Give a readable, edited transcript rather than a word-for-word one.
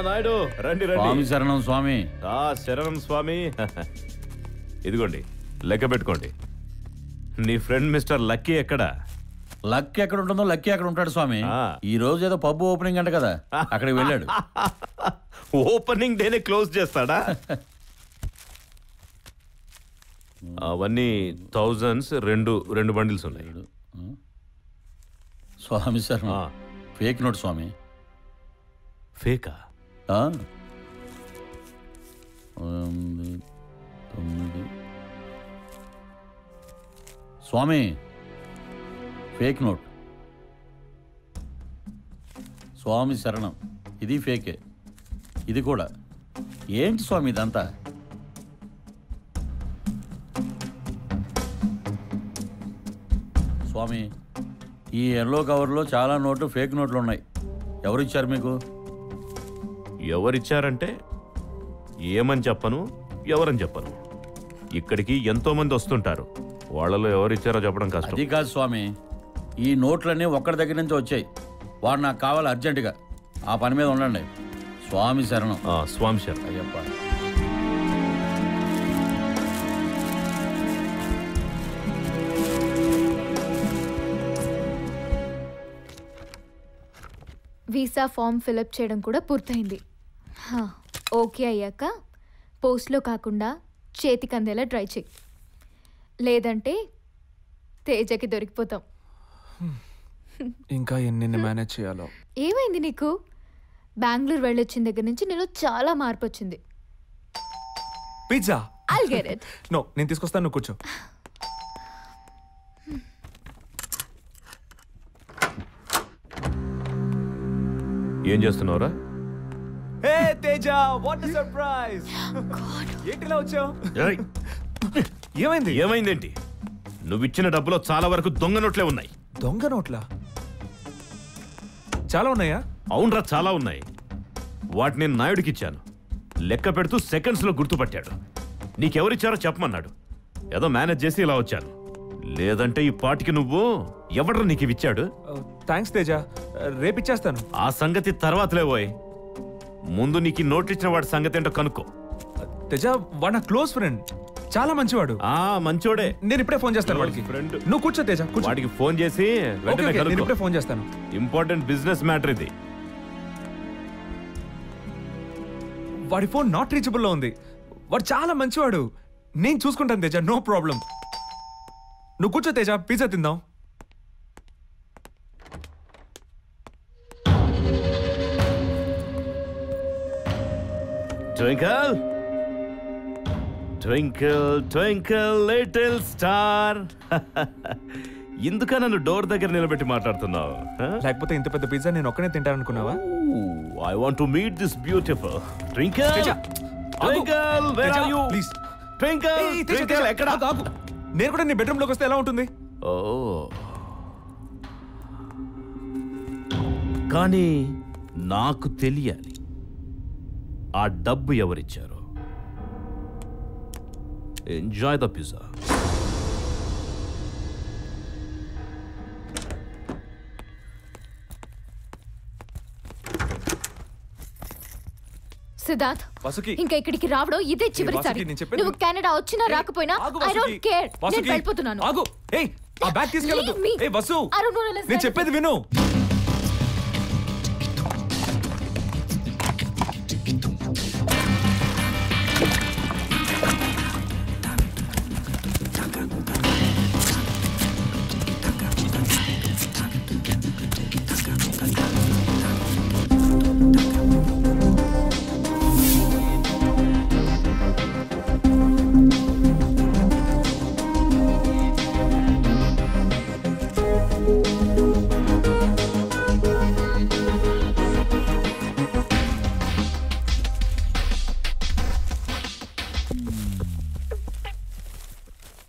నాయుడు రండి రండి. స్వామి శరణం స్వామి. శరణం స్వామి. ఇదిగోండి లెక్క పెట్టుకోండి. నీ ఫ్రెండ్ మిస్టర్ లక్కీ ఎక్కడా? లక్కీ ఎక్కడ ఉంటుందో లక్కీ అక్కడ ఉంటాడు స్వామి. ఈ రోజు ఏదో పబ్బు ఓపెనింగ్ అంట కదా, అక్కడికి వెళ్ళాడు. ఓపెనింగ్ డేనే క్లోజ్ చేస్తాడా? అవన్నీ థౌజండ్స్, రెండు బండిల్స్ ఉన్నాయి. స్వామి శరణం. ఫేక్ నోట్ స్వామి. ఫేకా? 9 స్వామి, ఫేక్ నోట్. స్వామి శరణం. ఇది ఫేకే, ఇది కూడా. ఏంటి స్వామి ఇదంతా? స్వామి, ఈ ఎల్లో కవర్లో చాలా నోట్లు ఫేక్ నోట్లు ఉన్నాయి. ఎవరిచ్చారు మీకు? ఎవరిచ్చారంటే ఏమని చెప్పను, ఎవరని చెప్పను. ఇక్కడికి ఎంతో మంది వస్తుంటారు, వాళ్ళలో ఎవరిచ్చారో చెప్పడం కష్టం. అది కాదు స్వామి, ఈ నోట్లన్నీ ఒక్కడి దగ్గర నుంచి వచ్చాయి. వాడు నాకు కావాలి అర్జెంటుగా. ఆ పని మీద ఉండండి. స్వామి శరణం. స్వామి శరణం. అయ్యప్ప. వీసా ఫామ్ ఫిలప్ చేయడం కూడా పూర్తయింది. ఓకే అయ్యాక పోస్ట్లో కాకుండా చేతికి అందేలా ట్రై చేయి, లేదంటే తేజకి దొరికిపోతాం. ఇంకా ఎన్ని మేనేజ్ చేయాలో. ఏమైంది నీకు? బెంగళూరు వెళ్ళొచ్చిన దగ్గర నుంచి నేను చాలా మార్పు వచ్చింది. Pizza. I'll get it. No, నేను తీసుకొస్తాను, నువ్వు కూర్చో. ఏం చేస్తున్నావురా? హే తేజ, వాట్ ఎ సర్ప్రైజ్. ఏంటిలా వచ్చావు? ఏమైంది? ఏమైందేంటి? నువ్విచ్చిన డబ్బులో చాలా వరకు దొంగ నోట్లే ఉన్నాయి. దొంగ నోట్లా? చాలా ఉన్నాయా? అవునరా, చాలా ఉన్నాయి. వాటిని నేను నాయుడికి ఇచ్చాను. లెక్క పెడుతూ సెకండ్స్ లో గుర్తుపట్టాడు. నీకెవరిచ్చారో చెప్పమన్నాడు. ఏదో మేనేజ్ చేసి ఇలా వచ్చాను. లేదంటే ఈ పాటికి నువ్వు ఎవడ్రా నీకు ఇచ్చాడు? థ్యాంక్స్ తేజ, రేపిచ్చేస్తాను. ఆ సంగతి తర్వాతలే పోయ్. ముందు నీకు నోట్లు ఇచ్చిన వాడి సంగతి ఏంటో కనుక్కో. తేజ, వాడు నా క్లోజ్ ఫ్రెండ్, చాలా మంచివాడు. మంచోడే. నేను ఇప్పుడే ఫోన్ చేస్తాను వాడికి. ఫ్రెండ్. నువ్వు కూర్చో తేజ, కూర్చో. వాడికి ఫోన్ చేసి వెంటనే నేను కనుక్కో. ఇప్పుడే ఫోన్ చేస్తాను. ఇంపార్టెంట్ బిజినెస్ మ్యాటర్ ఇది. వాడి ఫోన్ నాట్ రీచబుల్ లో ఉంది. వాడు చాలా మంచివాడు. నేను చూసుకుంటాను తేజ, నో ప్రాబ్లం. నువ్వు కూర్చో తేజ, పిజ్జా తిందాం. Twinkle, twinkle, twinkle, little star. ఎందుక నన్ను డోర్ దగ్గర నిలబెట్టి మాట్లాడుతున్నావు? లేకపోతే ఇంత పెద్ద పిజ్జా నేను ఒక్కనే తింటాననుకున్నావా? I want to meet this beautiful Twinkle. Twinkle, where are you? Please. Twinkle, Twinkle, ఎక్కడ? నేను కూడా నీ బెడ్రూమ్ లోకి వస్తే ఎలా ఉంటుంది? కానీ నాకు తెలియాలి ఆ డబ్బు ఎవరిచ్చారో. Enjoy the pizza. సిద్ధార్థ్, ఇంకా ఇక్కడికి రావడం ఇదే చివరిసారి. నువ్వు కెనడా వచ్చినా రాకపోయినా ఐ డోంట్ కేర్. నేను వెళ్ళిపోతున్నాను. ఆగు. ఏయ్, ఆ బ్యాగ్ తీసుకెళ్ళొద్దు. ఏయ్ వసు, నేను చెప్పేది విను.